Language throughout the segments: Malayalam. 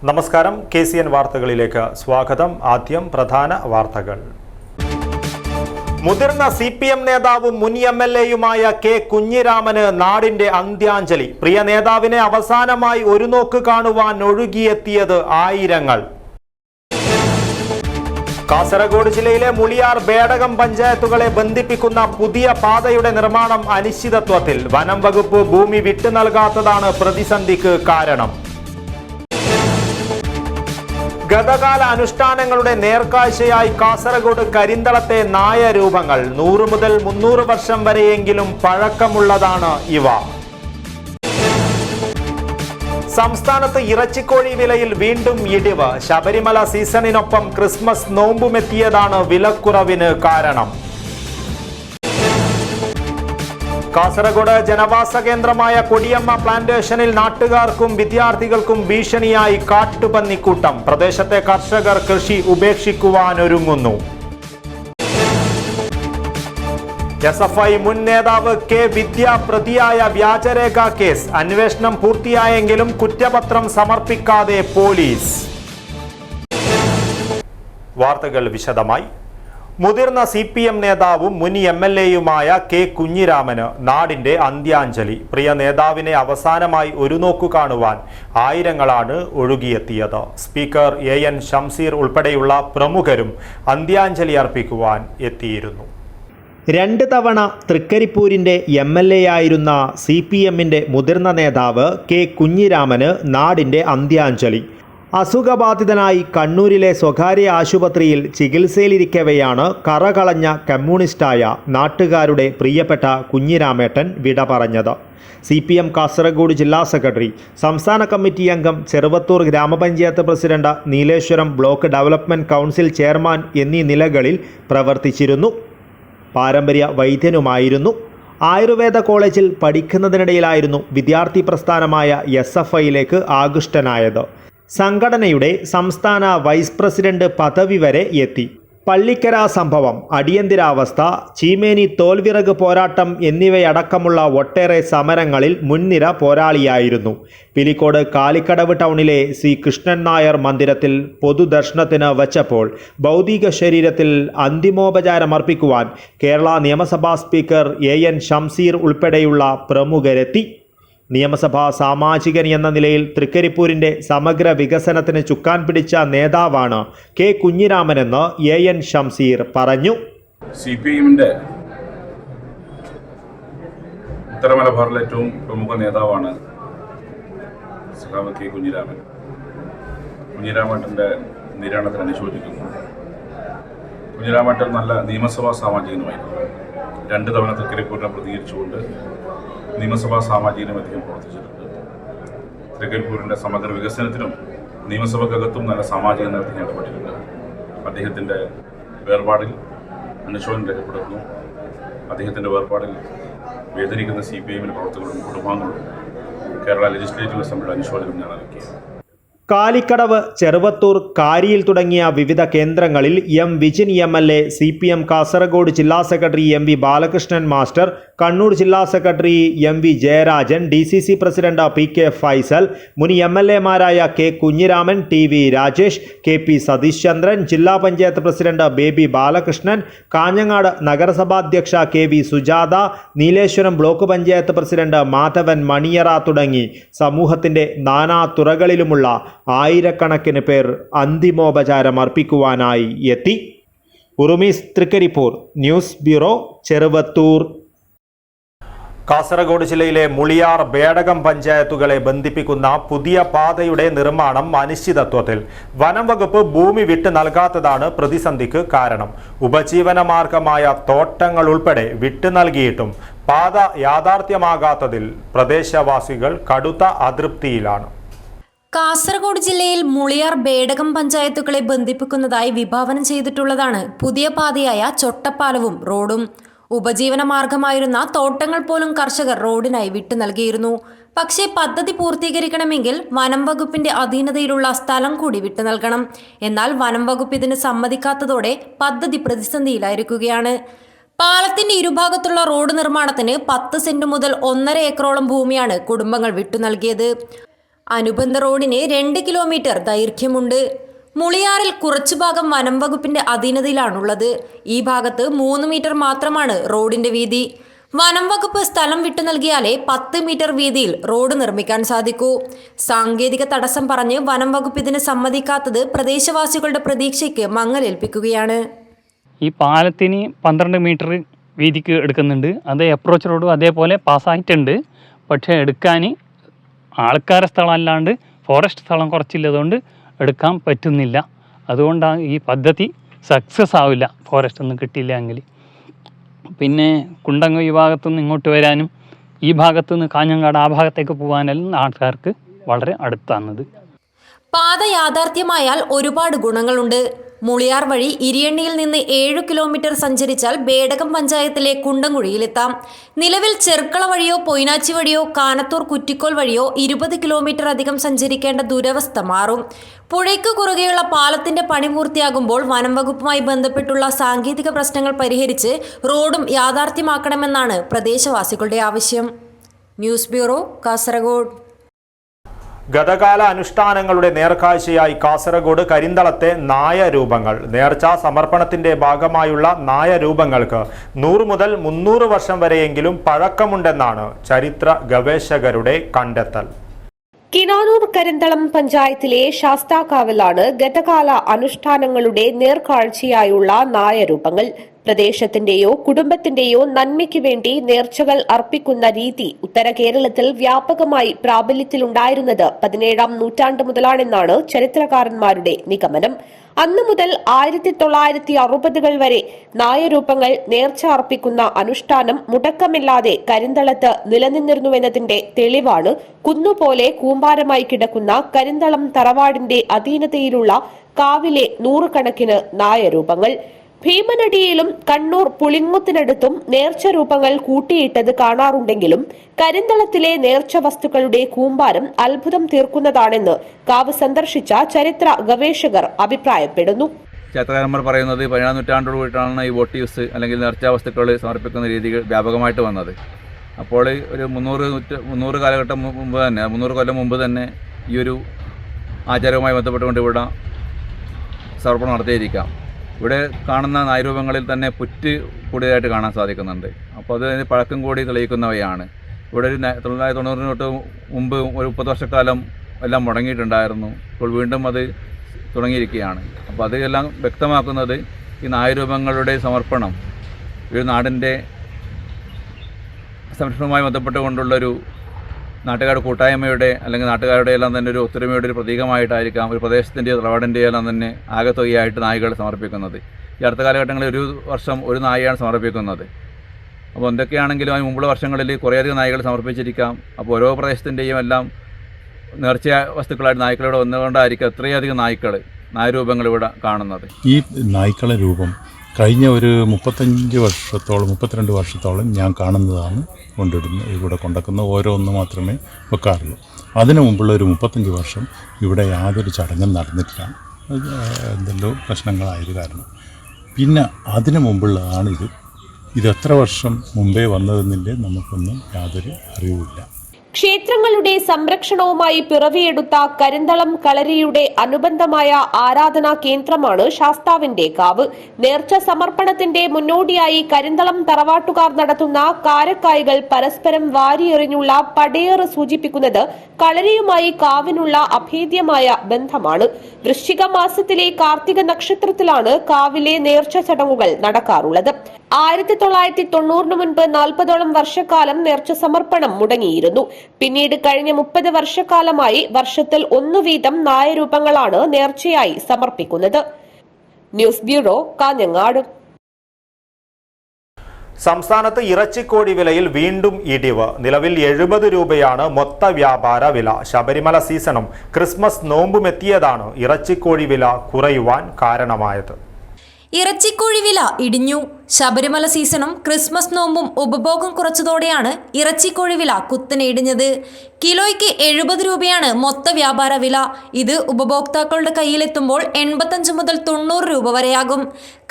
നമസ്കാരം, KCN വാർത്തകളിലേക്ക് സ്വാഗതം. ആദ്യം പ്രധാന വാർത്തകൾ. മുതിർന്ന CPM നേതാവും മുൻ MLAയുമായ K. കുഞ്ഞിരാമന് നാടിന്റെ അന്ത്യാഞ്ജലി. പ്രിയ നേതാവിനെ അവസാനമായി ഒരു നോക്ക് കാണുവാൻ ഒഴുകിയെത്തിയത് ആയിരങ്ങൾ. കാസർഗോഡ് ജില്ലയിലെ മുളിയാർ ബേടകം പഞ്ചായത്തുകളെ ബന്ധിപ്പിക്കുന്ന പുതിയ പാതയുടെ നിർമ്മാണം അനിശ്ചിതത്വത്തിൽ. വനം വകുപ്പ് ഭൂമി വിട്ടു നൽകാത്തതാണ് പ്രതിസന്ധിക്ക് കാരണം. ഗതകാല അനുഷ്ഠാനങ്ങളുടെ നേർക്കാഴ്ചയായി കാസർഗോഡ് കരിന്തളത്തെ നായരൂപങ്ങൾ. 100 മുതൽ 300 വർഷം വരെയെങ്കിലും പഴക്കമുള്ളതാണ് ഇവ. സംസ്ഥാനത്ത് ഇറച്ചിക്കോഴി വിലയിൽ വീണ്ടും ഇടിവ്. ശബരിമല സീസണിനൊപ്പം ക്രിസ്മസ് നോമ്പുമെത്തിയതാണ് വിലക്കുറവിന് കാരണം. കാസർഗോഡ് ജനവാസ കേന്ദ്രമായ കൊടിയമ്മ പ്ലാന്റേഷനിൽ നാട്ടുകാർക്കും വിദ്യാർത്ഥികൾക്കും ഭീഷണിയായി കാട്ടുപന്നിക്കൂട്ടം. പ്രദേശത്തെ കർഷകർ കൃഷി ഉപേക്ഷിക്കുവാനൊരുങ്ങുന്നു. SFI മുൻ നേതാവ് K. വിദ്യ പ്രതിയായ വ്യാജരേഖ കേസ്. അന്വേഷണം പൂർത്തിയായെങ്കിലും കുറ്റപത്രം സമർപ്പിക്കാതെ പോലീസ്. വാർത്തകൾ വിശദമായി. മുതിർന്ന CPM നേതാവും മുൻ MLAയുമായ K. കുഞ്ഞിരാമന് നാടിന്റെ അന്ത്യാഞ്ജലി. പ്രിയ നേതാവിനെ അവസാനമായി ഒരു നോക്കു കാണുവാൻ ആയിരങ്ങളാണ് ഒഴുകിയെത്തിയത്. സ്പീക്കർ AN ഷംസീർ ഉൾപ്പെടെയുള്ള പ്രമുഖരും അന്ത്യാഞ്ജലി അർപ്പിക്കുവാൻ എത്തിയിരുന്നു. 2 തവണ തൃക്കരിപ്പൂരിൻ്റെ MLAയായിരുന്ന CPMൻ്റെ മുതിർന്ന നേതാവ് K. കുഞ്ഞിരാമന് നാടിൻ്റെ അന്ത്യാഞ്ജലി. അസുഖബാധിതനായി കണ്ണൂരിലെ സ്വകാര്യ ആശുപത്രിയിൽ ചികിത്സയിലിരിക്കവെയാണ് കറകളഞ്ഞ കമ്മ്യൂണിസ്റ്റായ നാട്ടുകാരുടെ പ്രിയപ്പെട്ട കുഞ്ഞിരാമേട്ടൻ വിട പറഞ്ഞത്. CPM കാസർഗോഡ് ജില്ലാ സെക്രട്ടറി, സംസ്ഥാന കമ്മിറ്റി അംഗം, ചെറുവത്തൂർ ഗ്രാമപഞ്ചായത്ത് president, Nileshwaram block development council chairman എന്നീ നിലകളിൽ പ്രവർത്തിച്ചിരുന്നു. പാരമ്പര്യ വൈദ്യനുമായിരുന്നു. ആയുർവേദ കോളേജിൽ പഠിക്കുന്നതിനിടയിലായിരുന്നു വിദ്യാർത്ഥി പ്രസ്ഥാനമായ SFIയിലേക്ക് ആകൃഷ്ടനായത്. സംഘടനയുടെ സംസ്ഥാന വൈസ് പ്രസിഡന്റ് പദവി വരെ എത്തി. പള്ളിക്കര സംഭവം, അടിയന്തരാവസ്ഥ, ചീമേനി തോൽവിറക് പോരാട്ടം എന്നിവയടക്കമുള്ള ഒട്ടേറെ സമരങ്ങളിൽ മുൻനിര പോരാളിയായിരുന്നു. പിലിക്കോട് കാലിക്കടവ് ടൗണിലെ C. കൃഷ്ണൻ നായർ മന്ദിരത്തിൽ പൊതുദർശനത്തിന് വച്ചപ്പോൾ ഭൗതിക ശരീരത്തിൽ അന്തിമോപചാരമർപ്പിക്കുവാൻ കേരള നിയമസഭാ സ്പീക്കർ AN ഷംസീർ ഉൾപ്പെടെയുള്ള പ്രമുഖരെത്തി. നിയമസഭാ സാമാജികൻ എന്ന നിലയിൽ തൃക്കരിപ്പൂരിൻ്റെ സമഗ്ര വികസനത്തിന് ചുക്കാൻ പിടിച്ച നേതാവാണ് K. കുഞ്ഞിരാമനെന്ന് AN ഷംസീർ പറഞ്ഞു. CPMൻ്റെ ഉത്തര മലബാറിലെ ഏറ്റവും പ്രമുഖ നേതാവാണ് K. കുഞ്ഞിരാമൻ. കുഞ്ഞിരാമേട്ടൻ്റെ നിര്യാണത്തിന് അനുശോചിക്കുന്നു. കുഞ്ഞിരാമേട്ടൻ നല്ല നിയമസഭാ സാമാജികനുമായിരുന്നു. 2 തവണ തൃക്കരിപ്പൂരിനെ പ്രതികരിച്ചുകൊണ്ട് നിയമസഭാ സാമാജികനും അധികം പ്രവർത്തിച്ചിട്ടുണ്ട്. തൃക്കരിപ്പൂരിൻ്റെ സമഗ്ര വികസനത്തിനും നിയമസഭക്കകത്തും നല്ല സാമാജിക നേതൃത്വം ഇടപെട്ടിട്ടുണ്ട്. അദ്ദേഹത്തിൻ്റെ വേർപാടിൽ അനുശോചനം രേഖപ്പെടുത്തുന്നു. അദ്ദേഹത്തിൻ്റെ വേർപാടിൽ വേദനിക്കുന്ന CPMൻ്റെ പ്രവർത്തകരും കുടുംബാംഗങ്ങളും കേരള ലെജിസ്ലേറ്റീവ് അസംബ്ലിയുടെ അനുശോചനം ഞാൻ അറിയിക്കുക. കാലിക്കടവ്, ചെറുവത്തൂർ, കാരിയിൽ തുടങ്ങിയ വിവിധ കേന്ദ്രങ്ങളിൽ M. Vijin MLA, CPM Kasaragod ജില്ലാ secretary MV Balakrishnan master, Kannur ജില്ലാ secretary MV Jayarajan, DCC president PK Faisal, മുൻ MLAമാരായ K. Kunhiraman, TV Rajesh, KP Satheesh Chandran, ജില്ലാ പഞ്ചായത്ത് പ്രസിഡന്റ് ബേബി ബാലകൃഷ്ണൻ, കാഞ്ഞങ്ങാട് നഗരസഭാധ്യക്ഷ KV Sujatha, Nileshwaram block panchayat president Madhavan Maniyara തുടങ്ങി സമൂഹത്തിൻ്റെ നാനാ തുറകളിലുമുള്ള ആയിരക്കണക്കിന് പേർ അന്തിമോപചാരം അർപ്പിക്കുവാനായി എത്തി. ഉറുമീസ്, തൃക്കരിപ്പൂർ, ന്യൂസ് ബ്യൂറോ, ചെറുവത്തൂർ. കാസർഗോഡ് ജില്ലയിലെ മുളിയാർ ബേടകം പഞ്ചായത്തുകളെ ബന്ധിപ്പിക്കുന്ന പുതിയ പാതയുടെ നിർമ്മാണം അനിശ്ചിതത്വത്തിൽ. വനം വകുപ്പ് ഭൂമി വിട്ടു നൽകാത്തതാണ് പ്രതിസന്ധിക്ക് കാരണം. ഉപജീവന മാർഗമായ തോട്ടങ്ങൾ ഉൾപ്പെടെ വിട്ടു നൽകിയിട്ടും പാത യാഥാർത്ഥ്യമാകാത്തതിൽ പ്രദേശവാസികൾ കടുത്ത അതൃപ്തിയിലാണ്. കാസർഗോഡ് ജില്ലയിൽ മുളിയാർ ബേടകം പഞ്ചായത്തുകളെ ബന്ധിപ്പിക്കുന്നതായി വിഭാവനം ചെയ്തിട്ടുള്ളതാണ് പുതിയ പാതയായ ചൊട്ടപ്പാലവും റോഡും. ഉപജീവന മാർഗമായിരുന്ന തോട്ടങ്ങൾ പോലും കർഷകർ റോഡിനായി വിട്ടു നൽകിയിരുന്നു. പക്ഷേ പദ്ധതി പൂർത്തീകരിക്കണമെങ്കിൽ വനം വകുപ്പിന്റെ അധീനതയിലുള്ള സ്ഥലം കൂടി വിട്ടു നൽകണം. എന്നാൽ വനം വകുപ്പ് ഇതിന് സമ്മതിക്കാത്തതോടെ പദ്ധതി പ്രതിസന്ധിയിലായിരിക്കുകയാണ്. പാലത്തിന്റെ ഇരുഭാഗത്തുള്ള റോഡ് നിർമ്മാണത്തിന് 10 സെന്റ് മുതൽ 1.5 ഏക്കറോളം ഭൂമിയാണ് കുടുംബങ്ങൾ വിട്ടു നൽകിയത്. അനുബന്ധ റോഡിന് 2 കിലോമീറ്റർ ദൈർഘ്യമുണ്ട്. മുളിയാറിൽ കുറച്ചു ഭാഗം വനം വകുപ്പിന്റെ അധീനതയിലാണുള്ളത്. ഈ ഭാഗത്ത് 3 മീറ്റർ മാത്രമാണ് റോഡിന്റെ വീതി. വനം വകുപ്പ് സ്ഥലം വിട്ടു നൽകിയാലേ 10 മീറ്റർ വീതിയിൽ റോഡ് നിർമ്മിക്കാൻ സാധിക്കൂ. സാങ്കേതിക തടസ്സം പറഞ്ഞ് വനം വകുപ്പ് ഇതിന് സമ്മതിക്കാത്തത് പ്രദേശവാസികളുടെ പ്രതീക്ഷയ്ക്ക് മങ്ങലേൽപ്പിക്കുകയാണ്. ഈ പാലത്തിന് 12 മീറ്റർ വീതിക്ക് എടുക്കുന്നുണ്ട്. അത് അപ്രോച്ച് റോഡും അതേപോലെ പാസ്സായിട്ടുണ്ട്. പക്ഷേ എടുക്കാൻ ആൾക്കാരെ സ്ഥലം അല്ലാണ്ട് ഫോറസ്റ്റ് സ്ഥലം കുറച്ചില്ലതുകൊണ്ട് എടുക്കാൻ പറ്റുന്നില്ല. അതുകൊണ്ടാണ് ഈ പദ്ധതി സക്സസ് ആവില്ല ഫോറസ്റ്റ് ഒന്നും കിട്ടിയില്ല എങ്കിൽ. പിന്നെ കുണ്ടങ്ങ ഈ ഭാഗത്തുനിന്ന് ഇങ്ങോട്ട് വരാനും ഈ ഭാഗത്തുനിന്ന് കാഞ്ഞങ്ങാട് ആ ഭാഗത്തേക്ക് പോകാനെല്ലാം ആൾക്കാർക്ക് വളരെ അടുത്താണത്. പാത യാഥാർത്ഥ്യമായാൽ ഒരുപാട് ഗുണങ്ങളുണ്ട്. മുളിയാർ വഴി ഇരിയണ്ണിയിൽ നിന്ന് 7 കിലോമീറ്റർ സഞ്ചരിച്ചാൽ ബേഡകം പഞ്ചായത്തിലെ കുണ്ടംകുഴിയിലെത്താം. നിലവിൽ ചെർക്കള വഴിയോ പൊയ്നാച്ചി വഴിയോ കാനത്തൂർ കുറ്റിക്കോൽ വഴിയോ 20 കിലോമീറ്റർ അധികം സഞ്ചരിക്കേണ്ട ദുരവസ്ഥ മാറും. പുഴയ്ക്ക് കുറുകെയുള്ള പാലത്തിന്റെ പണി പൂർത്തിയാകുമ്പോൾ വനം വകുപ്പുമായി ബന്ധപ്പെട്ടുള്ള സാങ്കേതിക പ്രശ്നങ്ങൾ പരിഹരിച്ച് റോഡും യാഥാർത്ഥ്യമാക്കണമെന്നാണ് പ്രദേശവാസികളുടെ ആവശ്യം. News bureau, Kasaragod. ഗതകാല അനുഷ്ഠാനങ്ങളുടെ നേർക്കാഴ്ചയായി കാസർഗോഡ് കരിന്തളത്തെ നായരൂപങ്ങൾ. നേർച്ചാ സമർപ്പണത്തിന്റെ ഭാഗമായുള്ള നായരൂപങ്ങൾക്ക് 100 മുതൽ 300 വർഷം വരെയെങ്കിലും പഴക്കമുണ്ടെന്നാണ് ചരിത്ര ഗവേഷകരുടെ കണ്ടെത്തൽ. കിനാനൂർ കരിന്തളം പഞ്ചായത്തിലെ ശാസ്താകാവിലാണ് ഗതകാല അനുഷ്ഠാനങ്ങളുടെ നേർക്കാഴ്ചയായുള്ള നായരൂപങ്ങൾ. പ്രദേശത്തിന്റെയോ കുടുംബത്തിന്റെയോ നന്മയ്ക്ക് വേണ്ടി നേർച്ചകൾ അർപ്പിക്കുന്ന രീതി ഉത്തര കേരളത്തിൽ വ്യാപകമായി പ്രാബല്യത്തിലുണ്ടായിരുന്നത് 17-ാം നൂറ്റാണ്ട് മുതലാണെന്നാണ് ചരിത്രകാരന്മാരുടെ നിഗമനം. അന്നു മുതൽ 1960-കൾ വരെ നായരൂപങ്ങൾ നേർച്ച അർപ്പിക്കുന്ന അനുഷ്ഠാനം മുടക്കമില്ലാതെ കരിന്തളത്ത് നിലനിന്നിരുന്നുവെന്നതിന്റെ തെളിവാണ് കുന്നുപോലെ കൂമ്പാരമായി കിടക്കുന്ന കരിന്തളം തറവാടിന്റെ അധീനതയിലുള്ള കാവിലെ 100 കണക്കിന് നായരൂപങ്ങൾ. ഭീമനടിയിലും കണ്ണൂർ പുളിങ്ങുത്തിനടുത്തും നേർച്ച രൂപങ്ങൾ കൂട്ടിയിട്ടത് കാണാറുണ്ടെങ്കിലും കരിന്തളത്തിലെ നേർച്ച വസ്തുക്കളുടെ കൂമ്പാരം അത്ഭുതം തീർക്കുന്നതാണെന്ന് കാവ് സന്ദർശിച്ച ചരിത്ര ഗവേഷകർ അഭിപ്രായപ്പെടുന്നു. ചരിത്രകാരന്മാർ പറയുന്നത് 17-ാം നൂറ്റാണ്ടോടുകൂടിയിട്ടാണ് ഈ വോട്ടീവ്സ് അല്ലെങ്കിൽ നേർച്ചാ വസ്തുക്കൾ സമർപ്പിക്കുന്ന രീതികൾ വ്യാപകമായിട്ട് വന്നത്. അപ്പോൾ ഒരു 300 കാലഘട്ടം മുമ്പ് തന്നെ 300 കൊല്ലം മുമ്പ് തന്നെ ഈ ഒരു ആചാരവുമായി ബന്ധപ്പെട്ടുകൊണ്ട് ഇവിടെ സമർപ്പണം നടത്തിയിരിക്കാം. ഇവിടെ കാണുന്ന നായരൂപങ്ങളിൽ തന്നെ പുറ്റ് കൂടിയതായിട്ട് കാണാൻ സാധിക്കുന്നുണ്ട്. അപ്പോൾ അത് പഴക്കം കൂടി തെളിയിക്കുന്നവയാണ്. ഇവിടെ ഒരു 1990 തൊട്ട് മുമ്പ് ഒരു 30 വർഷക്കാലം എല്ലാം മുടങ്ങിയിട്ടുണ്ടായിരുന്നു. ഇപ്പോൾ വീണ്ടും അത് തുടങ്ങിയിരിക്കുകയാണ്. അപ്പോൾ അതെല്ലാം വ്യക്തമാക്കുന്നത് ഈ നായരൂപങ്ങളുടെ സമർപ്പണം ഒരു നാടിൻ്റെ സംരക്ഷണവുമായി ബന്ധപ്പെട്ടുകൊണ്ടുള്ളൊരു നാട്ടുകാരുടെ കൂട്ടായ്മയുടെ അല്ലെങ്കിൽ നാട്ടുകാരുടെ എല്ലാം തന്നെ ഒരു ഒത്തൊരുമയുടെ ഒരു പ്രതീകമായിട്ടായിരിക്കാം ഒരു പ്രദേശത്തിൻ്റെയോ തറവാടിൻ്റെയോ എല്ലാം തന്നെ ആകത്തുകയായിട്ട് നായകൾ സമർപ്പിക്കുന്നത്. ഈ അടുത്ത കാലഘട്ടങ്ങളിൽ ഒരു വർഷം ഒരു നായയാണ് സമർപ്പിക്കുന്നത്. അപ്പോൾ എന്തൊക്കെയാണെങ്കിലും അതിന് മുമ്പുള്ള വർഷങ്ങളിൽ കുറേയധികം നായകൾ സമർപ്പിച്ചിരിക്കാം. അപ്പോൾ ഓരോ പ്രദേശത്തിൻ്റെയും എല്ലാം നേർച്ച വസ്തുക്കളായിട്ട് നായ്ക്കളിവിടെ വന്നുകൊണ്ടായിരിക്കും അത്രയധികം നായരൂപങ്ങൾ ഇവിടെ കാണുന്നത്. ഈ നായ്ക്കളെ രൂപം കഴിഞ്ഞ ഒരു 32 വർഷത്തോളം ഞാൻ കാണുന്നതാണ് ഇവിടെ കൊണ്ടുവെക്കുന്ന ഓരോന്ന് മാത്രമേ വെക്കാറുള്ളൂ. അതിനു മുമ്പുള്ള ഒരു 35 വർഷം ഇവിടെ യാതൊരു ചടങ്ങും നടന്നിട്ടില്ല. എന്തെല്ലോ പ്രശ്നങ്ങളായത് കാരണം. പിന്നെ അതിനു മുമ്പുള്ളതാണിത്. ഇത് എത്ര വർഷം മുമ്പേ വന്നതെന്നിൻ്റെ നമുക്കൊന്നും യാതൊരു അറിവുമില്ല. ക്ഷേത്രങ്ങളുടെ സംരക്ഷണവുമായി പിറവിയെടുത്ത കരിന്തളം കളരിയുടെ അനുബന്ധമായ ആരാധനാ കേന്ദ്രമാണ് ശാസ്താവിന്റെ കാവ്. നേർച്ച സമർപ്പണത്തിന്റെ മുന്നോടിയായി കരിന്തളം തറവാട്ടുകാർ നടത്തുന്ന കാരക്കായ്കൾ പരസ്പരം വാരിയെറിഞ്ഞുള്ള പടയേറ് സൂചിപ്പിക്കുന്നത് കളരിയുമായി കാവിനുള്ള അഭേദ്യമായ ബന്ധമാണ്. വൃശ്ചിക മാസത്തിലെ കാർത്തിക നക്ഷത്രത്തിലാണ് കാവിലെ നേർച്ച ചടങ്ങുകൾ നടക്കാറുള്ളത്. 1990 മുൻപ് 40ഓളം വർഷക്കാലം നേർച്ച സമർപ്പണം മുടങ്ങിയിരുന്നു. പിന്നീട് കഴിഞ്ഞ 30 വർഷക്കാലമായി വർഷത്തിൽ 1 വീതം നായരൂപങ്ങളാണ് നേർച്ചയായി സമർപ്പിക്കുന്നത്. News bureau, Kanhangad. സംസ്ഥാനത്ത് ഇറച്ചിക്കോഴി വിലയിൽ വീണ്ടും ഇടിവ്. നിലവിൽ 70 രൂപയാണ് മൊത്ത വ്യാപാര വില. ശബരിമല സീസണും ക്രിസ്മസ് നോമ്പും എത്തിയതാണ് ഇറച്ചിക്കോഴി വില കുറയുവാൻ കാരണമായത്. ഇറച്ചിക്കോഴി വില ഇടിഞ്ഞു. ശബരിമല സീസണും ക്രിസ്മസ് നോമ്പും ഉപഭോഗം കുറച്ചതോടെയാണ് ഇറച്ചിക്കോഴി വില കുത്തനെ ഇടിഞ്ഞത്. കിലോയ്ക്ക് 70 രൂപയാണ് മൊത്ത വ്യാപാര വില. ഇത് ഉപഭോക്താക്കളുടെ കയ്യിലെത്തുമ്പോൾ 85 മുതൽ 90 രൂപ വരെയാകും.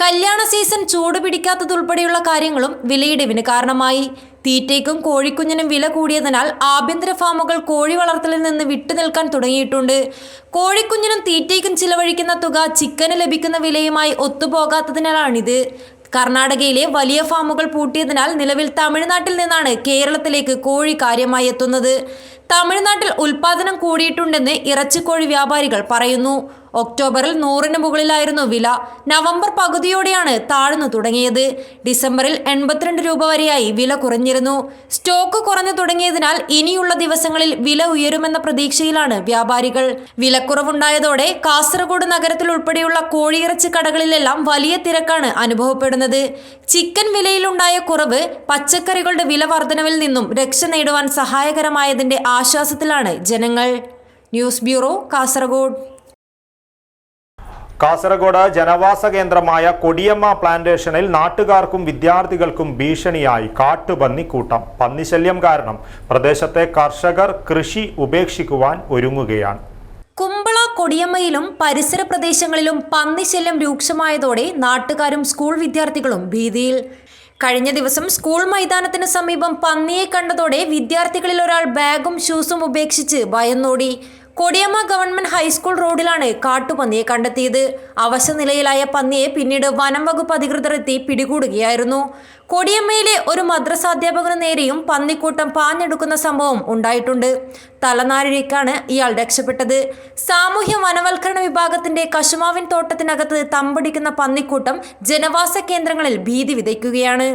കല്യാണ സീസൺ ചൂടുപിടിക്കാത്തതുൾപ്പെടെയുള്ള കാര്യങ്ങളും വിലയിടിവിന് കാരണമായി. തീറ്റയ്ക്കും കോഴിക്കുഞ്ഞിനും വില കൂടിയതിനാൽ ആഭ്യന്തര ഫാമുകൾ കോഴി വളർത്തലിൽ നിന്ന് വിട്ടുനിൽക്കാൻ തുടങ്ങിയിട്ടുണ്ട്. കോഴിക്കുഞ്ഞിനും തീറ്റയ്ക്കും ചിലവഴിക്കുന്ന തുക ചിക്കന് ലഭിക്കുന്ന വിലയുമായി ഒത്തുപോകാത്തതിനാലാണിത്. കർണാടകയിലെ വലിയ ഫാമുകൾ പൂട്ടിയതിനാൽ നിലവിൽ തമിഴ്നാട്ടിൽ നിന്നാണ് കേരളത്തിലേക്ക് കോഴി കാര്യമായി എത്തുന്നത്. തമിഴ്നാട്ടിൽ ഉൽപാദനം കൂടിയിട്ടുണ്ടെന്ന് ഇറച്ചിക്കോഴി വ്യാപാരികൾ പറയുന്നു. ഒക്ടോബറിൽ 100-ന് മുകളിലായിരുന്നു വില. നവംബർ പകുതിയോടെയാണ് താഴ്ന്നു തുടങ്ങിയത്. ഡിസംബറിൽ 82 രൂപ വരെയായി വില കുറഞ്ഞിരുന്നു. സ്റ്റോക്ക് കുറഞ്ഞു തുടങ്ങിയതിനാൽ ഇനിയുള്ള ദിവസങ്ങളിൽ വില ഉയരുമെന്ന പ്രതീക്ഷയിലാണ് വ്യാപാരികൾ. വിലക്കുറവുണ്ടായതോടെ കാസർഗോഡ് നഗരത്തിൽ ഉൾപ്പെടെയുള്ള കോഴിയിറച്ചി കടകളിലെല്ലാം വലിയ തിരക്കാണ് അനുഭവപ്പെടുന്നത്. ചിക്കൻ വിലയിലുണ്ടായ കുറവ് പച്ചക്കറികളുടെ വില വർധനവിൽ നിന്നും രക്ഷ നേടുവാൻ സഹായകരമായതിന്റെ ആശ്വാസത്തിലാണ് ജനങ്ങൾ. News bureau, Kasaragod. കാസർഗോഡ് ജനവാസ കേന്ദ്രമായ കൊടിയമ്മ പ്ലാന്റേഷനിൽ നാട്ടുകാർക്കും വിദ്യാർത്ഥികൾക്കും ഭീഷണിയായി കാട്ടുപന്നിക്കൂട്ടം. പന്നിശല്യം കാരണം പ്രദേശത്തെ കർഷകർ കൃഷി ഉപേക്ഷിക്കുവാൻ ഒരുങ്ങുകയാണ്. കുമ്പള കൊടിയമ്മയിലും പരിസര പ്രദേശങ്ങളിലും പന്നിശല്യം രൂക്ഷമായതോടെ നാട്ടുകാരും സ്കൂൾ വിദ്യാർത്ഥികളും ഭീതിയിൽ. കഴിഞ്ഞ ദിവസം സ്കൂൾ മൈതാനത്തിന് സമീപം പന്നിയെ കണ്ടതോടെ വിദ്യാർത്ഥികളിൽ ഒരാൾ ബാഗും ഷൂസും ഉപേക്ഷിച്ച് ഭയന്നോടി. കൊടിയമ്മ ഗവൺമെന്റ് ഹൈസ്കൂൾ റോഡിലാണ് കാട്ടുപന്നിയെ കണ്ടെത്തിയത്. അവശനിലയിലായ പന്നിയെ പിന്നീട് വനം വകുപ്പ് അധികൃതർ എത്തി പിടികൂടുകയായിരുന്നു. കൊടിയമ്മയിലെ ഒരു മദ്രസാധ്യാപകന് നേരെയും പന്നിക്കൂട്ടം പാഞ്ഞെടുക്കുന്ന സംഭവം ഉണ്ടായിട്ടുണ്ട്. തലനാരിഴയ്ക്കാണ് ഇയാൾ രക്ഷപ്പെട്ടത്. സാമൂഹ്യ വനവൽക്കരണ വിഭാഗത്തിന്റെ കശുമാവിൻ തോട്ടത്തിനകത്ത് തമ്പടിക്കുന്ന പന്നിക്കൂട്ടം ജനവാസ കേന്ദ്രങ്ങളിൽ ഭീതി വിതയ്ക്കുകയാണ്.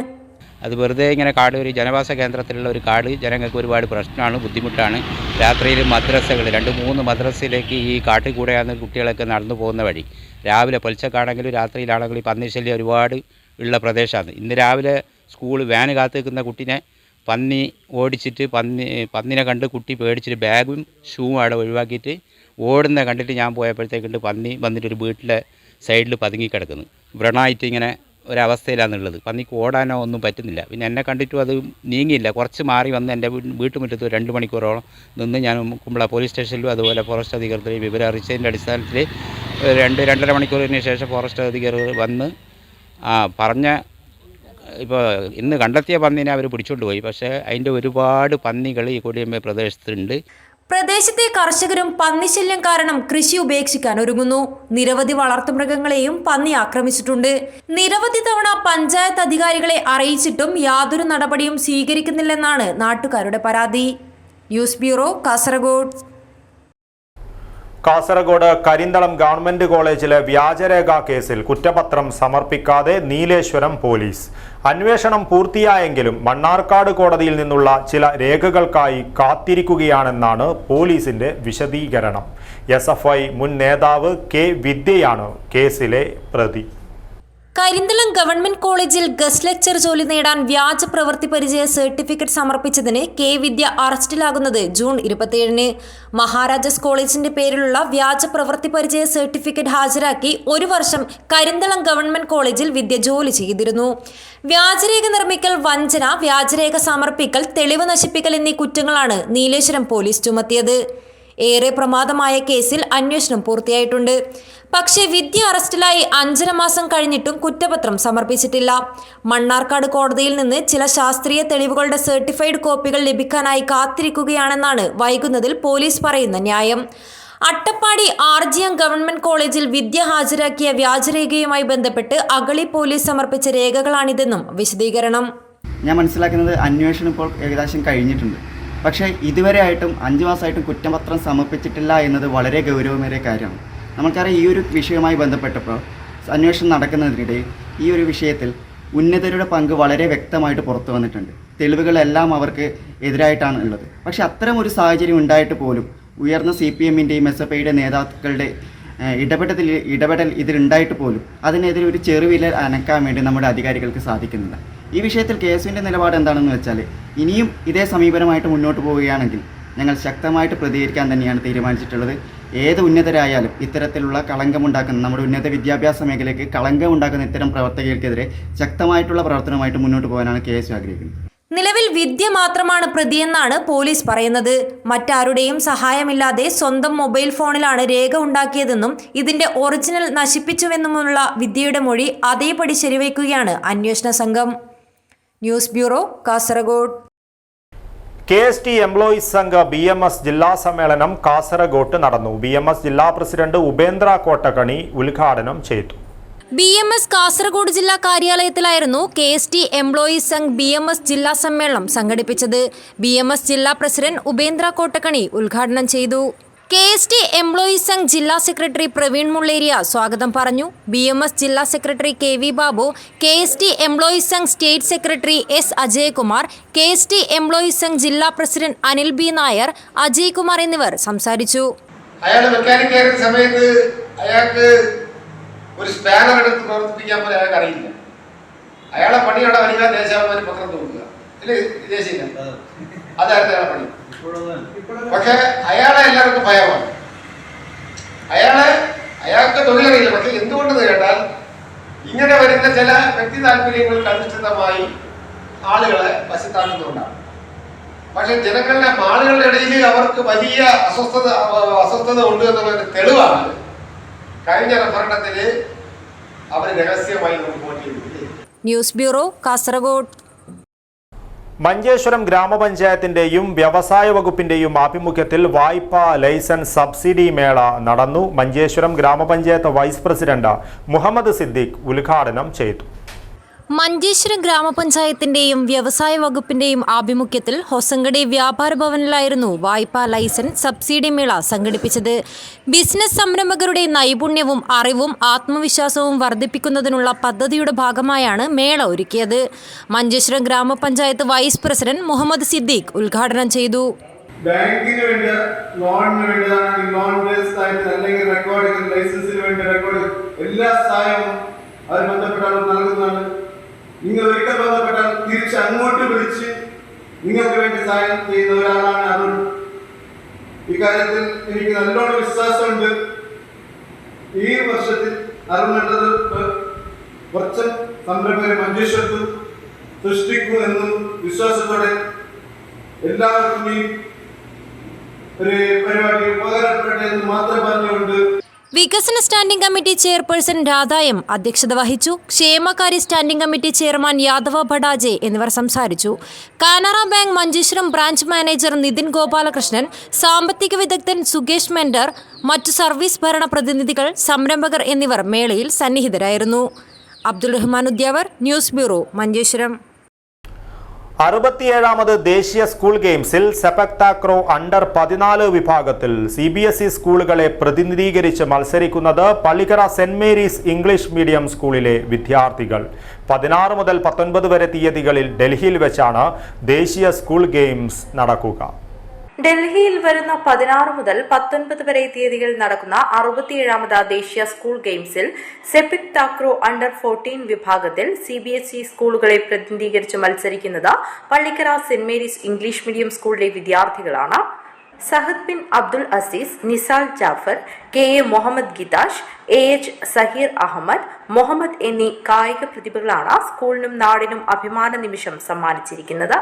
അത് വെറുതെ ഇങ്ങനെ കാട്, ഒരു ജനവാസ കേന്ദ്രത്തിലുള്ള ഒരു കാട് ജനങ്ങൾക്ക് ഒരുപാട് പ്രശ്നമാണ്, ബുദ്ധിമുട്ടാണ്. രാത്രിയിൽ മദ്രസകൾ 2-3 മദ്രസയിലേക്ക് ഈ കാട്ടിൽ കൂടെയാണ് കുട്ടികളൊക്കെ നടന്നു പോകുന്ന വഴി. രാവിലെ പൊലിച്ചക്കാണെങ്കിലും രാത്രിയിലാണെങ്കിലും ഈ പന്നിശല്യം ഒരുപാട് ഉള്ള പ്രദേശമാണ്. ഇന്ന് രാവിലെ സ്കൂൾ വാന് കാത്തു നിൽക്കുന്ന കുട്ടീനെ പന്നി ഓടിച്ചിട്ട് പന്നിനെ കണ്ട് കുട്ടി പേടിച്ചിട്ട് ബാഗും ഷൂവും അവിടെ ഒഴിവാക്കിയിട്ട് ഓടുന്ന കണ്ടിട്ട് ഞാൻ പോയപ്പോഴത്തേക്കുണ്ട് പന്നി വന്നിട്ട് ഒരു വീട്ടിലെ സൈഡിൽ പതുങ്ങിക്കിടക്കുന്നു. വ്രണമായിട്ട് ഇങ്ങനെ ഒരവസ്ഥയിലാണുള്ളത്. പന്നിക്ക് ഓടാനോ ഒന്നും പറ്റുന്നില്ല. പിന്നെ എന്നെ കണ്ടിട്ടും അത് നീങ്ങിയില്ല. കുറച്ച് മാറി വന്ന് എൻ്റെ വീട്ടുമുറ്റത്ത് 2 മണിക്കൂറോളം നിന്ന് ഞാൻ കുമ്പള പോലീസ് സ്റ്റേഷനിലും അതുപോലെ ഫോറസ്റ്റ് അധികൃതരെ വിവരം അറിയിച്ചതിൻ്റെ അടിസ്ഥാനത്തിൽ 2-2.5 മണിക്കൂറിന് ശേഷം ഫോറസ്റ്റ് അധികൃതർ വന്ന് പറഞ്ഞ ഇപ്പോൾ ഇന്ന് കണ്ടെത്തിയ പന്നീനെ അവർ പിടിച്ചുകൊണ്ട് പോയി. പക്ഷേ അതിൻ്റെ ഒരുപാട് പന്നികൾ ഈ കൊടിയമ്മ പ്രദേശത്തുണ്ട്. പ്രദേശത്തെ കർഷകരും പന്നിശല്യം കാരണം കൃഷി ഉപേക്ഷിക്കാൻ ഒരുങ്ങുന്നു. നിരവധി വളർത്തുമൃഗങ്ങളെയും പന്നി ആക്രമിച്ചിട്ടുണ്ട്. നിരവധി തവണ പഞ്ചായത്ത് അധികാരികളെ അറിയിച്ചിട്ടും യാതൊരു നടപടിയും സ്വീകരിക്കുന്നില്ലെന്നാണ് നാട്ടുകാരുടെ പരാതി. News bureau, Kasaragod. Kasaragod Karinthalam government കോളേജിലെ വ്യാജരേഖാ കേസിൽ കുറ്റപത്രം സമർപ്പിക്കാതെ നീലേശ്വരം പോലീസ്. അന്വേഷണം പൂർത്തിയായെങ്കിലും മണ്ണാർക്കാട് കോടതിയിൽ നിന്നുള്ള ചില രേഖകൾക്കായി കാത്തിരിക്കുകയാണെന്നാണ് പോലീസിന്റെ വിശദീകരണം. SFI മുൻ നേതാവ് കെ വിദ്യയാണ് കേസിലെ പ്രതി. കരിന്തളം ഗവൺമെന്റ് കോളേജിൽ ഗസ്റ്റ് ലെക്ചർ ജോലി നേടാൻ വ്യാജ പ്രവൃത്തി പരിചയ സർട്ടിഫിക്കറ്റ് സമർപ്പിച്ചതിന് കെ വിദ്യ അറസ്റ്റിലാകുന്നത് ജൂൺ 27-ന്. മഹാരാജാസ് കോളേജിന്റെ പേരിലുള്ള വ്യാജ പ്രവൃത്തി പരിചയ സർട്ടിഫിക്കറ്റ് ഹാജരാക്കി 1 വർഷം കരിന്തളം ഗവൺമെന്റ് കോളേജിൽ വിദ്യ ജോലി ചെയ്തിരുന്നു. വ്യാജരേഖ നിർമ്മിക്കൽ, വഞ്ചന, വ്യാജരേഖ സമർപ്പിക്കൽ, തെളിവ് നശിപ്പിക്കൽ എന്നീ കുറ്റങ്ങളാണ് നീലേശ്വരം പോലീസ് ചുമത്തിയത്. ഏറെ പ്രമാദമായ കേസിൽ അന്വേഷണം പൂർത്തിയായിട്ടുണ്ട്. പക്ഷേ വിദ്യ അറസ്റ്റിലായി 5.5 മാസം കഴിഞ്ഞിട്ടും കുറ്റപത്രം സമർപ്പിച്ചിട്ടില്ല. മണ്ണാർക്കാട് കോടതിയിൽ നിന്ന് ചില ശാസ്ത്രീയ തെളിവുകളുടെ സർട്ടിഫൈഡ് കോപ്പികൾ ലഭിക്കാനായി കാത്തിരിക്കുകയാണെന്നാണ് വൈകുന്നതിൽ പോലീസ് പറയുന്ന ന്യായം. അട്ടപ്പാടി RGM ഗവൺമെന്റ് കോളേജിൽ വിദ്യ ഹാജരാക്കിയ വ്യാജരേഖയുമായി ബന്ധപ്പെട്ട് അഗളി പോലീസ് സമർപ്പിച്ച രേഖകളാണിതെന്നും വിശദീകരണം. ഞാൻ മനസ്സിലാക്കുന്നത് അന്വേഷണം ഇപ്പോൾ ഏകദേശം കഴിഞ്ഞിട്ടുണ്ട്. പക്ഷേ ഇതുവരെ ആയിട്ടും 5 മാസമായിട്ടും കുറ്റപത്രം സമർപ്പിച്ചിട്ടില്ല എന്നത് വളരെ ഗൗരവമേറിയ കാര്യമാണ്. നമുക്കറിയാം, ഈ ഒരു വിഷയവുമായി ബന്ധപ്പെട്ടപ്പോൾ അന്വേഷണം നടക്കുന്നതിനിടെ ഈ ഒരു വിഷയത്തിൽ ഉന്നതരുടെ പങ്ക് വളരെ വ്യക്തമായിട്ട് പുറത്തു വന്നിട്ടുണ്ട്. തെളിവുകളെല്ലാം അവർക്ക് എതിരായിട്ടാണ് ഉള്ളത്. പക്ഷേ അത്തരം ഒരു സാഹചര്യം ഉണ്ടായിട്ട് പോലും ഉയർന്ന CPMൻ്റെയും SFIയുടെ നേതാക്കളുടെ ഇടപെടൽ ഇതിലുണ്ടായിട്ട് പോലും അതിനെതിരെ ഒരു ചെറുവിരൽ അനക്കാൻ വേണ്ടി നമ്മുടെ അധികാരികൾക്ക് സാധിക്കുന്നില്ല. ഈ വിഷയത്തിൽ KSUവിൻ്റെ നിലപാട് എന്താണെന്ന് വെച്ചാൽ, ഇനിയും ഇതേ സമീപനമായിട്ട് മുന്നോട്ട് പോവുകയാണെങ്കിൽ ഞങ്ങൾ ശക്തമായിട്ട് പ്രതികരിക്കാൻ തന്നെയാണ് തീരുമാനിച്ചിട്ടുള്ളത്. ഏത് ഉന്നതരായാലും ഇത്തരത്തിലുള്ള കളങ്കമുണ്ടാക്കുന്ന, നമ്മുടെ ഉന്നത വിദ്യാഭ്യാസ മേഖലയ്ക്ക് കളങ്കമുണ്ടാക്കുന്ന ഇത്തരം പ്രവർത്തകർക്കെതിരെ ശക്തമായിട്ടുള്ള പ്രവർത്തനമായിട്ട് മുന്നോട്ട് പോകാനാണ് KSU ആഗ്രഹിക്കുന്നത്. നിലവിൽ വിദ്യ മാത്രമാണ് പ്രതിയെന്നാണ് പോലീസ് പറയുന്നത്. മറ്റാരുടെയും സഹായമില്ലാതെ സ്വന്തം മൊബൈൽ ഫോണിലാണ് രേഖ ഉണ്ടാക്കിയതെന്നും ഇതിന്റെ ഒറിജിനൽ നശിപ്പിച്ചുവെന്നുമുള്ള വിദ്യയുടെ മൊഴി അതേപടി ശരിവയ്ക്കുകയാണ് അന്വേഷണ സംഘം. News bureau, Kasaragod. KST employees സംഘ BMS ജില്ലാ സമ്മേളനം കാസർഗോട്ട് നടന്നു. BMS ജില്ലാ പ്രസിഡന്റ് ഉപേന്ദ്ര കോട്ടക്കണി ഉദ്ഘാടനം ചെയ്തു. BMS കാസർഗോഡ് ജില്ലാ കാര്യാലയത്തിലായിരുന്നു KST എംപ്ലോയീസ് സംഘ് BMS ജില്ലാ സമ്മേളനം സംഘടിപ്പിച്ചത്. BMS ജില്ലാ പ്രസിഡന്റ് ഉപേന്ദ്ര കോട്ടക്കണി ഉദ്ഘാടനം ചെയ്തു. KST എംപ്ലോയീസ് സംഘ് ജില്ലാ സെക്രട്ടറി പ്രവീൺ മുള്ളേരിയ സ്വാഗതം പറഞ്ഞു. BMS ജില്ലാ secretary KV Babu, KST employees Sangh state secretary S Ajaykumar, KST employees Sangh ജില്ലാ പ്രസിഡന്റ് അനിൽ B നായർ, അജയ് കുമാർ എന്നിവർ സംസാരിച്ചു. അയാൾ മെക്കാനിക് ആയിരുന്ന സമയത്ത് അയാൾക്ക് ഒരു സ്പാനർ എടുത്ത് പ്രവർത്തിപ്പിക്കാൻ പോലും അയാൾക്ക് അറിയില്ല. അയാളെ പണി അവിടെ വരിക, ദേശാഭിമാനി പത്രം നോക്കുക, അല്ലേ വിദേശില്ല, അതായിരുന്നു അയാളെ പണി. പക്ഷെ അയാളെ എല്ലാവർക്കും ഭയമാണ്. അയാൾക്ക് തൊഴിലറിയില്ല. പക്ഷെ എന്തുകൊണ്ടെന്ന് കേട്ടാൽ ഇങ്ങനെ വരുന്ന ചില വ്യക്തി താല്പര്യങ്ങൾക്ക് അധിഷ്ഠിതമായി ആളുകളെ വശത്താക്കുന്നുണ്ടാണ്. പക്ഷെ ജനങ്ങളുടെ ആളുകളുടെ ഇടയിൽ അവർക്ക് വലിയ അസ്വസ്ഥത ഉണ്ട് എന്നുള്ളതിന്റെ തെളിവാണ് കഴിഞ്ഞ റഫറണ്ടത്തില് അവർ രഹസ്യമായി റിപ്പോർട്ട് ചെയ്തിട്ടുണ്ട്. News bureau, Kasaragod. മഞ്ചേശ്വരം ഗ്രാമപഞ്ചായത്തിന്റെയും വ്യവസായ വകുപ്പിന്റെയും ആഭിമുഖ്യത്തിൽ വായ്പാ ലൈസൻസ് സബ്സിഡി മേള നടന്നു. മഞ്ചേശ്വരം ഗ്രാമപഞ്ചായത്ത് വൈസ് പ്രസിഡന്റ് മുഹമ്മദ് സിദ്ദീഖ് ഉദ്ഘാടനം ചെയ്തു. മഞ്ചേശ്വരം ഗ്രാമപഞ്ചായത്തിന്റെയും വ്യവസായ വകുപ്പിന്റെയും ആഭിമുഖ്യത്തിൽ ഹൊസങ്കടി വ്യാപാര ഭവനിലായിരുന്നു വായ്പാ ലൈസൻസ് സബ്സിഡി മേള സംഘടിപ്പിച്ചത്. ബിസിനസ് സംരംഭകരുടെ നൈപുണ്യവും അറിവും ആത്മവിശ്വാസവും വർദ്ധിപ്പിക്കുന്നതിനുള്ള പദ്ധതിയുടെ ഭാഗമായാണ് മേള ഒരുക്കിയത്. മഞ്ചേശ്വരം ഗ്രാമപഞ്ചായത്ത് വൈസ് പ്രസിഡന്റ് മുഹമ്മദ് സിദ്ദീഖ് ഉദ്ഘാടനം ചെയ്തു. ബാങ്കിന് വേണ്ടി ലോണിന് വേണ്ടിയാണെങ്കിൽ ലോൺ ബേസ്ഡ് ആയിട്ട് അല്ലെങ്കിൽ റെക്കോർഡിംഗ് ലൈസൻസിന് വേണ്ടി റെക്കോർഡിംഗ് എല്ലാ സഹായവും അവർ ബന്ധപ്പെട്ടാൽ നൽകുന്നതാണ്. നിങ്ങൾ ഒരിക്കൽ ബന്ധപ്പെട്ടാൽ തിരിച്ച് അങ്ങോട്ട് വിളിച്ച് നിങ്ങൾക്ക് വേണ്ടി സഹായം ചെയ്യുന്ന ഒരാളാണ് അരുൺ. ഇക്കാര്യത്തിൽ എനിക്ക് നല്ലോണം വിശ്വാസമുണ്ട്. ഈ വർഷത്തിൽ അരുൺ കുറച്ച് സംരംഭകരെ മഞ്ചേശ്വരത്ത് സൃഷ്ടിക്കും എന്നും വിശ്വാസത്തോടെ എല്ലാവർക്കും ഈ ഒരു പരിപാടി ഉപകാരപ്പെടട്ടെ എന്ന് മാത്രം പറഞ്ഞുകൊണ്ട് വികസന standing committee chairperson Radha M അധ്യക്ഷത വഹിച്ചു. ക്ഷേമകാര്യ standing committee chairman Yadava Bhataje എന്നിവർ സംസാരിച്ചു. Canara bank Manjeshwaram branch manager Nithin Gopalakrishnan, സാമ്പത്തിക വിദഗ്ധൻ സുകേഷ് മെൻഡർ, മറ്റു സർവീസ് ഭരണ പ്രതിനിധികൾ, സംരംഭകർ എന്നിവർ മേളയിൽ സന്നിഹിതരായിരുന്നു. Abdul Rahman Udyavar, news bureau, Manjeshwaram. 67ാമത് ദേശീയ സ്കൂൾ ഗെയിംസിൽ സെപക് താക്രോ അണ്ടർ 14 വിഭാഗത്തിൽ CBSE സ്കൂളുകളെ പ്രതിനിധീകരിച്ച് മത്സരിക്കുന്നത് Pallikkara Saint Mary's English medium സ്കൂളിലെ വിദ്യാർത്ഥികൾ. 16 മുതൽ 19 വരെ തീയതികളിൽ ഡൽഹിയിൽ വെച്ചാണ് ദേശീയ സ്കൂൾ ഗെയിംസ് നടക്കുക. ഡൽഹിയിൽ വരുന്ന 16 മുതൽ 19 വരെ തീയതികൾ നടക്കുന്ന 67ാമത് ദേശീയ സ്കൂൾ ഗെയിംസിൽ സെപക് താക്രോ അണ്ടർ 14 വിഭാഗത്തിൽ CBSE സ്കൂളുകളെ പ്രതിനിധീകരിച്ച് മത്സരിക്കുന്നത് Pallikkara Saint Mary's English medium സ്കൂളിലെ വിദ്യാർത്ഥികളാണ്. സഹദ് ബിൻ അബ്ദുൽ അസീസ്, നിസാൽ ജാഫർ, KA മുഹമ്മദ് ഗിതാഷ്, AH സഹീർ അഹമ്മദ്, മുഹമ്മദ് എന്നീ കായിക പ്രതിഭകളാണ് സ്കൂളിനും നാടിനും അഭിമാന നിമിഷം സമ്മാനിച്ചിരിക്കുന്നത്.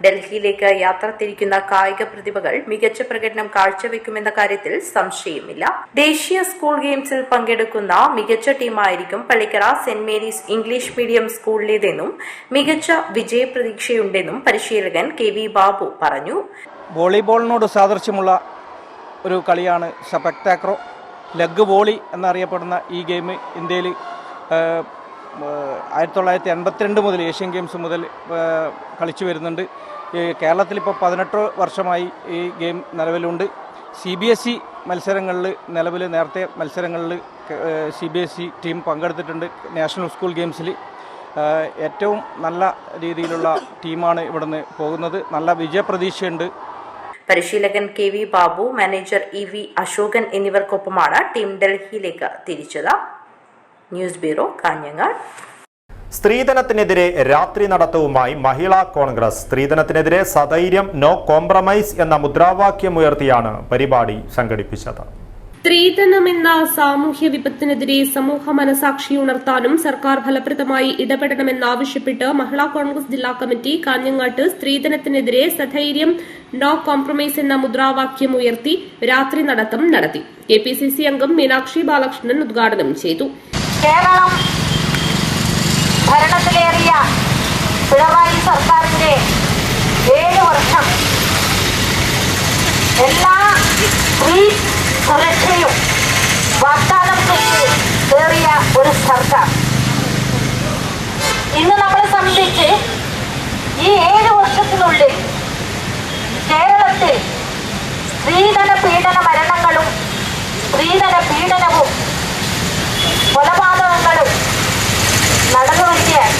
ഡൽഹിയിലേക്ക് യാത്ര തിരിക്കുന്ന കായിക പ്രതിഭകൾ മികച്ച പ്രകടനം കാഴ്ചവെക്കുമെന്ന കാര്യത്തിൽ സംശയമില്ല. ദേശീയ സ്കൂൾ ഗെയിംസിൽ പങ്കെടുക്കുന്ന മികച്ച ടീമായിരിക്കും Pallikkara Saint Mary's English medium സ്കൂളിലേതെന്നും മികച്ച വിജയപ്രതീക്ഷയുണ്ടെന്നും പരിശീലകൻ KV ബാബു പറഞ്ഞു. വോളിബോളിനോട് സാദൃശ്യമുള്ള ഒരു കളിയാണ് സെപക് താക്രോ. ലെഗ് വോളി എന്നറിയപ്പെടുന്ന ഈ ഗെയിം ഇന്ത്യയിൽ 1982 മുതൽ ഏഷ്യൻ ഗെയിംസ് മുതൽ കളിച്ചു വരുന്നുണ്ട്. കേരളത്തിലിപ്പോൾ 18 വർഷമായി ഈ ഗെയിം നിലവിലുണ്ട്. CBSE മത്സരങ്ങളിൽ നേരത്തെ മത്സരങ്ങളിൽ CBSE ടീം പങ്കെടുത്തിട്ടുണ്ട്. നാഷണൽ സ്കൂൾ ഗെയിംസിൽ ഏറ്റവും നല്ല രീതിയിലുള്ള ടീമാണ് ഇവിടുന്ന് പോകുന്നത്. നല്ല വിജയപ്രതീക്ഷയുണ്ട്. പരിശീലകൻ KV Babu, manager EV Ashokan എന്നിവർക്കൊപ്പമാണ് ടീം ഡൽഹിയിലേക്ക് തിരിച്ചത്. News bureau, Kanhangad. സ്ത്രീധനത്തിനെതിരെ രാത്രി നടത്തവുമായി മഹിളാ കോൺഗ്രസ്. സ്ത്രീധനത്തിനെതിരെ സധൈര്യം, നോ കോംപ്രമൈസ് എന്ന മുദ്രാവാക്യമുയർത്തിയാണ് പരിപാടി സംഘടിപ്പിച്ചത്. സ്ത്രീധനം എന്ന സാമൂഹ്യ വിപത്തിനെതിരെ സമൂഹ മനസാക്ഷി ഉണർത്താനും സർക്കാർ ഫലപ്രദമായി ഇടപെടണമെന്നാവശ്യപ്പെട്ട് മഹിളാ കോൺഗ്രസ് ജില്ലാ കമ്മിറ്റി കാഞ്ഞങ്ങാട്ട് സ്ത്രീധനത്തിനെതിരെ സധൈര്യം, നോ കോംപ്രമൈസ് എന്ന മുദ്രാവാക്യം ഉയർത്തി രാത്രി നടത്തം നടത്തി. KPCC അംഗം മീനാക്ഷി ബാലകൃഷ്ണൻ ഉദ്ഘാടനം ചെയ്തു. കേരളം ഭരണത്തിലേറിയ പിണറായി സർക്കാരിന്റെ 7 വർഷം എല്ലാ സ്ത്രീ സുരക്ഷയും വാഗ്ദാനം ചെയ്ത് കയറിയ ഒരു സർക്കാർ. ഇന്ന് നമ്മളെ സംബന്ധിച്ച് ഈ 7 വർഷത്തിനുള്ളിൽ കേരളത്തിൽ സ്ത്രീധന പീഡന മരണങ്ങളും സ്ത്രീധന പീഡനവും കൊലപാതകങ്ങളും നടന്നു വരികയാണ്.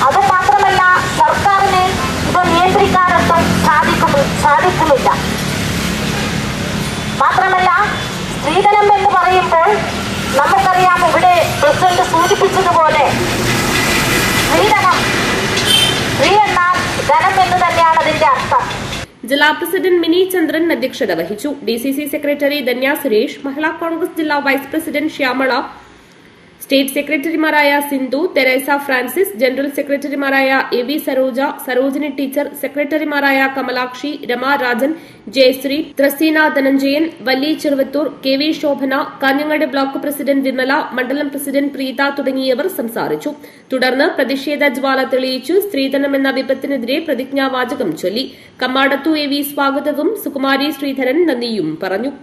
അതുമാത്രമല്ല, സർക്കാരിന് ഇത് നിയന്ത്രിക്കാനൊന്നും സാധിക്കുന്നില്ല. മാത്രമല്ല, സ്ത്രീധനം എന്ന് പറയുമ്പോൾ നമുക്കറിയാം, ഇവിടെ പ്രസിഡന്റ് സൂചിപ്പിച്ചതുപോലെ സ്ത്രീധനം, സ്ത്രീ എന്നാൽ ധനം എന്ന് തന്നെയാണ് അതിന്റെ അർത്ഥം. ജില്ലാ പ്രസിഡന്റ് മിനി ചന്ദ്രൻ അധ്യക്ഷത വഹിച്ചു. DCC സെക്രട്ടറി ധന്യ സുരേഷ്, മഹിളാ കോൺഗ്രസ് ജില്ലാ വൈസ് പ്രസിഡന്റ് ശ്യാമള, സ്റ്റേറ്റ് സെക്രട്ടറിമാരായ സിന്ധു, തെരേസ ഫ്രാൻസിസ്, ജനറൽ സെക്രട്ടറിമാരായ AV സരോജ, സരോജിനി ടീച്ചർ, സെക്രട്ടറിമാരായ Kamalakshi, Rama Rajan, Jayasree, Thraseena Dhananjayan, Valli Cheruvathur, KV Shobhana, Kanhangad block president Vimala, മണ്ഡലം പ്രസിഡന്റ് പ്രീത തുടങ്ങിയവർ സംസാരിച്ചു. തുടർന്ന് പ്രതിഷേധ ജ്വാല തെളിയിച്ചു സ്ത്രീധനം എന്ന വിപത്തിനെതിരെ പ്രതിജ്ഞാവാചകം ചൊല്ലി. കമ്മാടത്തു AV സ്വാഗതവും സുകുമാരി ശ്രീധരൻ നന്ദിയും പറഞ്ഞു.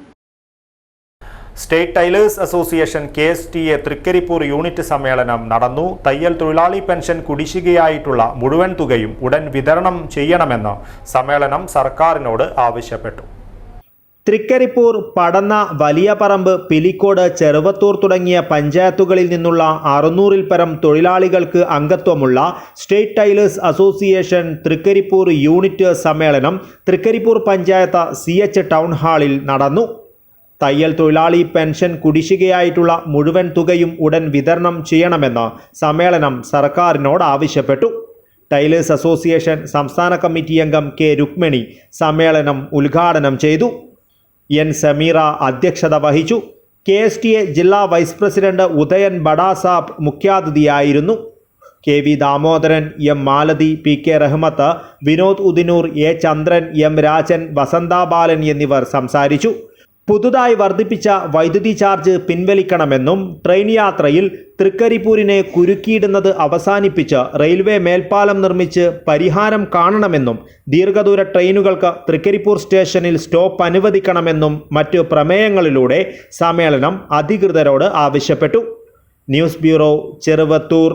State tailors association KSTA Thrikaripur unit സമ്മേളനം നടന്നു. തയ്യൽ തൊഴിലാളി പെൻഷൻ കുടിശ്ശികയായിട്ടുള്ള മുഴുവൻ തുകയും ഉടൻ വിതരണം ചെയ്യണമെന്ന് സമ്മേളനം സർക്കാരിനോട് ആവശ്യപ്പെട്ടു. തൃക്കരിപ്പൂർ, പടന്ന, വലിയപറമ്പ്, പിലിക്കോട്, ചെറുവത്തൂർ തുടങ്ങിയ പഞ്ചായത്തുകളിൽ നിന്നുള്ള 600-ൽ പരം തൊഴിലാളികൾക്ക് അംഗത്വമുള്ള state tailors association Thrikaripur unit സമ്മേളനം തൃക്കരിപ്പൂർ പഞ്ചായത്ത് CH ടൗൺ ഹാളിൽ നടന്നു. തയ്യൽ തൊഴിലാളി പെൻഷൻ കുടിശ്ശികയായിട്ടുള്ള മുഴുവൻ തുകയും ഉടൻ വിതരണം ചെയ്യണമെന്ന് സമ്മേളനം സർക്കാരിനോട് ആവശ്യപ്പെട്ടു. ടൈലേഴ്സ് അസോസിയേഷൻ സംസ്ഥാന കമ്മിറ്റി അംഗം K രുക്മിണി സമ്മേളനം ഉദ്ഘാടനം ചെയ്തു. N സമീറ അധ്യക്ഷത വഹിച്ചു. KSTA ജില്ലാ വൈസ് പ്രസിഡന്റ് ഉദയൻ ബഡാസാബ് മുഖ്യാതിഥിയായിരുന്നു. KV Damodaran, M Malathi, PK Rahmath, Vinod Udinur, A Chandran, M Rajan, Vasantha Balan എന്നിവർ സംസാരിച്ചു. പുതുതായി വർദ്ധിപ്പിച്ച വൈദ്യുതി ചാർജ് പിൻവലിക്കണമെന്നും ട്രെയിൻ യാത്രയിൽ തൃക്കരിപ്പൂരിനെ കുരുക്കിയിടുന്നത് അവസാനിപ്പിച്ച് റെയിൽവേ മേൽപ്പാലം നിർമ്മിച്ച് പരിഹാരം കാണണമെന്നും ദീർഘദൂര ട്രെയിനുകൾക്ക് തൃക്കരിപ്പൂർ സ്റ്റേഷനിൽ സ്റ്റോപ്പ് അനുവദിക്കണമെന്നും മറ്റ് പ്രമേയങ്ങളിലൂടെ സമ്മേളനം അധികൃതരോട് ആവശ്യപ്പെട്ടു. News bureau, Cheruvathur.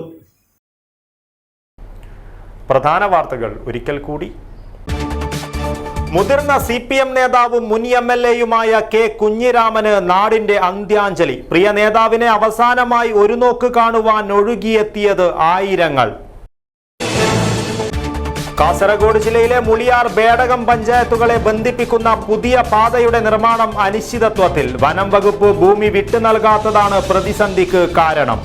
പ്രധാന വാർത്തകൾ ഒരിക്കൽ കൂടി. മുതിർന്ന CPM നേതാവും മുൻ MLA-യുമായ K കുഞ്ഞിരാമന് നാടിന്റെ അന്ത്യാഞ്ജലി. പ്രിയ നേതാവിനെ അവസാനമായി ഒരു നോക്ക് കാണുവാൻ ഒഴുകിയെത്തിയത് ആയിരങ്ങൾ. കാസർഗോഡ് ജില്ലയിലെ മുളിയാർ, ബേഡകം പഞ്ചായത്തുകളെ ബന്ധിപ്പിക്കുന്ന പുതിയ പാതയുടെ നിർമ്മാണം അനിശ്ചിതത്വത്തിൽ. വനം വകുപ്പ് ഭൂമി വിട്ടു നൽകാത്തതാണ് പ്രതിസന്ധിക്ക് കാരണം.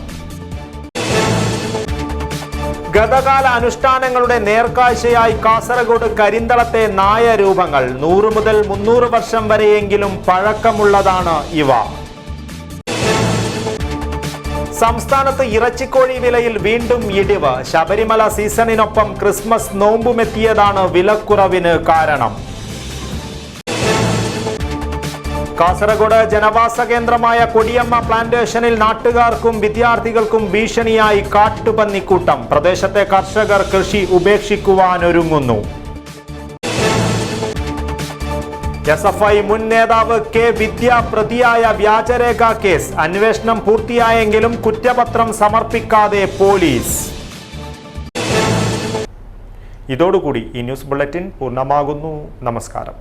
ഗതകാല അനുഷ്ഠാനങ്ങളുടെ നേർക്കാഴ്ചയായി കാസർഗോഡ് കരിന്തളത്തെ നായരൂപങ്ങൾ. 100 മുതൽ 300 വർഷം വരെയെങ്കിലും പഴക്കമുള്ളതാണ് ഇവ. സംസ്ഥാനത്ത് ഇറച്ചിക്കോഴി വിലയിൽ വീണ്ടും ഇടിവ്. ശബരിമല സീസണിനൊപ്പം ക്രിസ്മസ് നോമ്പുമെത്തിയതാണ് വിലക്കുറവിന് കാരണം. കാസർഗോഡ് ജനവാസ കേന്ദ്രമായ കൊടിയമ്മ പ്ലാന്റേഷനിൽ നാട്ടുകാർക്കും വിദ്യാർത്ഥികൾക്കും ഭീഷണിയായി കാട്ടുപന്നിക്കൂട്ടം. പ്രദേശത്തെ കർഷകർ കൃഷി ഉപേക്ഷിക്കുവാനൊരുങ്ങുന്നു. SFI മുൻ നേതാവ് K വിദ്യ പ്രതിയായ വ്യാജരേഖ കേസ്. അന്വേഷണം പൂർത്തിയായെങ്കിലും കുറ്റപത്രം സമർപ്പിക്കാതെ പോലീസ്. ഇതോടുകൂടി ഈ ന്യൂസ് ബുള്ളറ്റിൻ പൂർണ്ണമാകുന്നു. നമസ്കാരം.